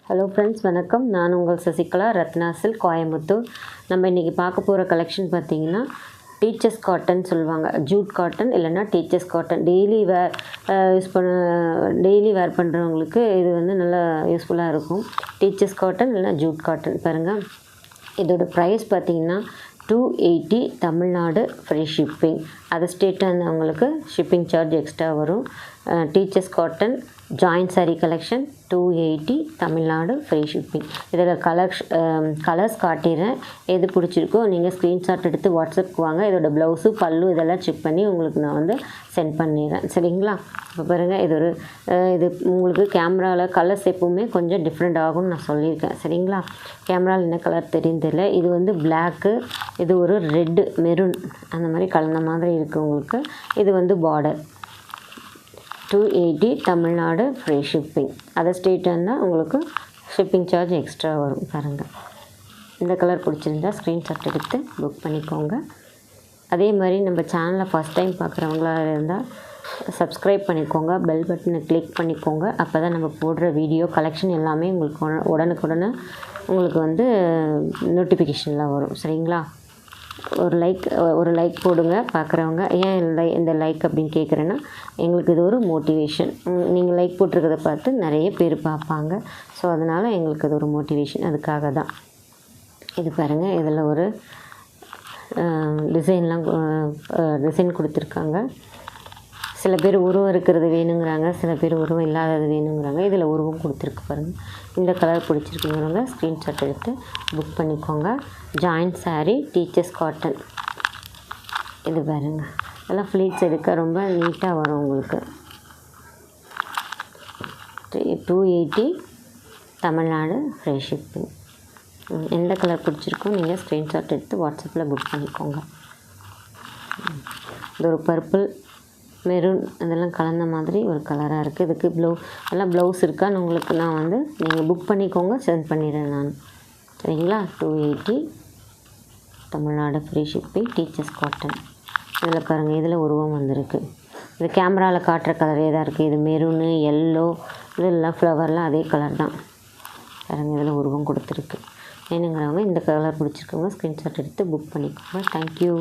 Hello friends, வணக்கம். நான் உங்கள் சசிகலா, ரத்னா சில்க், கோயம்புத்தூர். நம்ம இன்றைக்கி பார்க்க போகிற கலெக்ஷன் பார்த்திங்கன்னா டீச்சர்ஸ் காட்டன் சொல்லுவாங்க. ஜூட் காட்டன் இல்லைன்னா டீச்சர்ஸ் காட்டன். டெய்லி வேர் பண்ணுறவங்களுக்கு இது வந்து நல்லா யூஸ்ஃபுல்லாக இருக்கும். டீச்சர்ஸ் காட்டன் இல்லைனா ஜூட் காட்டன். பாருங்கள், இதோட ப்ரைஸ் பார்த்திங்கன்னா 280 தமிழ்நாடு, ஃப்ரீ ஷிப்பிங். அதர் ஸ்டேட்டாக இருந்தவங்களுக்கு ஷிப்பிங் சார்ஜ் எக்ஸ்ட்ரா வரும். Teachers cotton joint sari collection 280 Tamil Nadu, free shipping. இதில் கலர்ஸ் காட்டிடுறேன். எது பிடிச்சிருக்கோ நீங்கள் ஸ்க்ரீன்ஷாட் எடுத்து வாட்ஸ்அப்புக்கு வாங்க. இதோட ப்ளவுஸு, பல்லு இதெல்லாம் செக் பண்ணி உங்களுக்கு நான் வந்து சென்ட் பண்ணிடுறேன். சரிங்களா? இப்போ பாருங்கள், இது உங்களுக்கு கேமராவில் கலர்ஸ் எப்பவுமே கொஞ்சம் டிஃப்ரெண்ட் ஆகும்னு நான் சொல்லியிருக்கேன். சரிங்களா? கேமராவில் என்ன கலர் தெரியும் தெரியல. இது வந்து பிளாக்கு, இது ஒரு ரெட்டு, மெரூன் அந்த மாதிரி கலந்த மாதிரி இருக்குது உங்களுக்கு. இது வந்து border. 280 Tamil Nadu, free shipping. Other ஸ்டேட்டாக இருந்தால் உங்களுக்கு ஷிப்பிங் சார்ஜ் எக்ஸ்ட்ரா வரும். பாருங்கள், இந்த கலர் பிடிச்சிருந்தா ஸ்க்ரீன்ஷாட் எடுத்து புக் பண்ணிக்கோங்க. அதே மாதிரி நம்ம சேனலை ஃபஸ்ட் டைம் பார்க்குறவங்களா இருந்தால் சப்ஸ்கிரைப் பண்ணிக்கோங்க, பெல் பட்டனை கிளிக் பண்ணிக்கோங்க. அப்போ தான் நம்ம போடுற வீடியோ கலெக்ஷன் எல்லாமே உங்களுக்கு உடனுக்குடனே உங்களுக்கு வந்து நோட்டிஃபிகேஷனில் வரும். சரிங்களா? ஒரு லைக் போடுங்க பார்க்குறவங்க. ஏன் இந்த லைக் அப்படின்னு கேட்குறேன்னா, எங்களுக்கு இது ஒரு மோட்டிவேஷன். நீங்கள் லைக் போட்டிருக்கிறத பார்த்து நிறைய பேர் பார்ப்பாங்க. ஸோ அதனால் எங்களுக்கு இது ஒரு மோட்டிவேஷன். அதுக்காக தான். இது பாருங்கள், இதில் ஒரு டிசைன் கொடுத்துருக்காங்க. சில பேர் உருவம் இருக்கிறது வேணுங்கிறாங்க, சில பேர் உருவம் இல்லாதது வேணுங்கிறாங்க. இதில் உருவம் கொடுத்துருக்கு பாருங்கள். இந்த கலர் பிடிச்சிருக்குங்கிறவங்க ஸ்க்ரீன்ஷாட் எடுத்து புக் பண்ணிக்கோங்க. Joint sari, teachers cotton. இது பாருங்கள், இதெல்லாம் ஃப்ளீட்ஸ் எடுக்க ரொம்ப நீட்டாக வரும் உங்களுக்கு. 280 தமிழ்நாடு, ஃப்ரீ ஷிப்பிங். எந்த கலர் பிடிச்சிருக்கோ நீங்கள் ஸ்க்ரீன்ஷாட் எடுத்து வாட்ஸ்அப்பில் புக் பண்ணிக்கோங்க. இது ஒரு பர்பிள், மெரூன் இதெல்லாம் கலந்த மாதிரி ஒரு கலராக இருக்குது. இதுக்கு எல்லாம் ப்ளவுஸ் இருக்கான்னு உங்களுக்கு நான் வந்து நீங்கள் புக் பண்ணிக்கோங்க, சென்ட் பண்ணிடுறேன் நான். சரிங்களா? 280 Tamil Nadu, free shipping, teachers cotton. இதில் பாருங்கள், இதில் உருவம் வந்திருக்கு. இது கேமராவில் காட்டுற கலரே தான் இருக்குது. இது மெரூனு, எல்லோ, இதெல்லாம் ஃப்ளவர்லாம் அதே கலர் தான். பாருங்கள், இதில் உருவம் கொடுத்துருக்கு. வேணுங்கிறவங்க இந்த கலர் பிடிச்சிருக்கவங்க ஸ்க்ரீன்ஷாட் எடுத்து புக் பண்ணிக்கோங்க. தேங்க்யூ.